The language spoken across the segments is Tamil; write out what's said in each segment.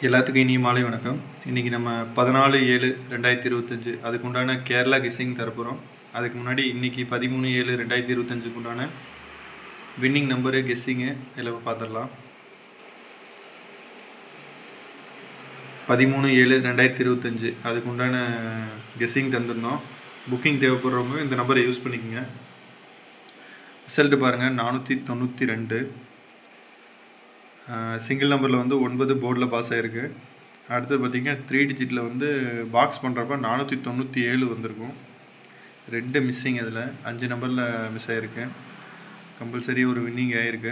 எல்லாத்துக்கும் இனிய மாலை வணக்கம். இன்றைக்கி நம்ம 14/7/2025 அதுக்கு உண்டான கேரளா கெஸ்ஸிங் தரப்போகிறோம். அதுக்கு முன்னாடி இன்றைக்கி 13/7/2025க்கு உண்டான வின்னிங் நம்பரு கெஸ்ஸிங்கு இதில் பார்த்துடலாம். 13/7/2025 அதுக்கு உண்டான கெஸ்ஸிங் தந்துருந்தோம். புக்கிங் தேவைப்படுறவங்க இந்த நம்பரை யூஸ் பண்ணிக்கோங்க. ரிசல்ட்டு பாருங்கள், 492. சிங்கிள் நம்பரில் வந்து 9 போர்டில் பாஸ் ஆகிருக்கு. அடுத்து பார்த்திங்கன்னா 3 டிஜிட்டில் வந்து பாக்ஸ் பண்ணுறப்ப 497 வந்திருக்கும். 2 மிஸ்ஸிங், அதில் 5 நம்பரில் மிஸ் ஆகிருக்கு. கம்பல்சரி ஒரு வின்னிங் ஆகிருக்கு.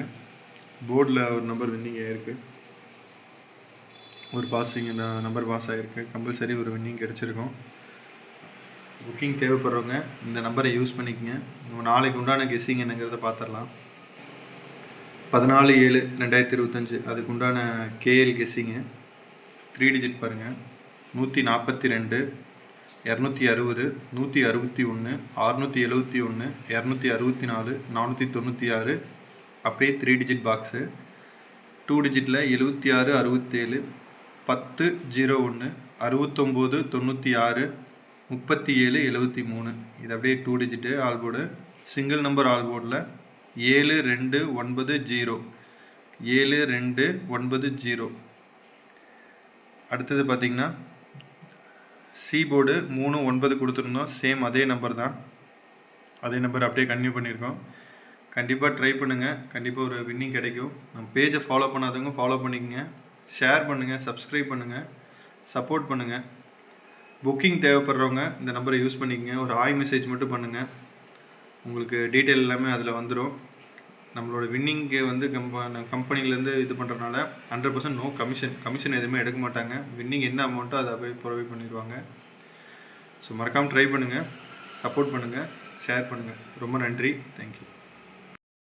போர்டில் ஒரு நம்பர் வின்னிங் ஆகிருக்கு. ஒரு பாஸிங் நம்பர் பாஸ் ஆகிருக்கு. கம்பல்சரி ஒரு வின்னிங் கிடச்சிருக்கும். புக்கிங் தேவைப்படுறவங்க இந்த நம்பரை யூஸ் பண்ணிக்கோங்க. நம்ம நாளைக்கு உண்டான கெஸ்ஸிங் என்னங்கிறத பார்த்துடலாம். 14/7/2025 அதுக்கு உண்டான கேஎல் கெஸ்ஸிங்கு 3 டிஜிட் பாருங்கள். 142, 260, 161, 671, 264, 496. அப்படியே 3 டிஜிட் பாக்ஸு. 2 டிஜிட்டில் 76, 67, 10, 01, 69, 96, 37, 73. இது அப்படியே 2 digit all board. Single number all போர்டில் 7290, 7290. அடுத்தது பார்த்திங்கன்னா சி போர்டு 39 கொடுத்துருந்தோம். சேம் அதே நம்பர் தான். அதே நம்பர் அப்படியே கன்டினியூ பண்ணியிருக்கோம். கண்டிப்பாக ட்ரை பண்ணுங்கள். கண்டிப்பாக ஒரு வின்னிங் கிடைக்கும். நம்ம பேஜை ஃபாலோ பண்ணாதவங்க ஃபாலோ பண்ணிக்கோங்க. ஷேர் பண்ணுங்கள், சப்ஸ்கிரைப் பண்ணுங்கள், சப்போர்ட் பண்ணுங்கள். புக்கிங் தேவைப்படுறவங்க இந்த நம்பரை யூஸ் பண்ணிக்கோங்க. ஒரு ஹாய் மெசேஜ் மட்டும் பண்ணுங்கள். உங்களுக்கு டீட்டெயில் எல்லாமே அதில் வந்துடும். நம்மளோட வின்னிங்கு வந்து கம்பெனிலேருந்து இது பண்ணுறதுனால 100% நோ கமிஷன் எதுவுமே எடுக்க மாட்டாங்க. வின்னிங் என்ன அமௌண்ட்டோ அதை போய் ப்ரொவைட் பண்ணிடுவாங்க. ஸோ மறக்காமல் ட்ரை பண்ணுங்கள், சப்போர்ட் பண்ணுங்கள், ஷேர் பண்ணுங்கள். ரொம்ப நன்றி. தேங்க்யூ.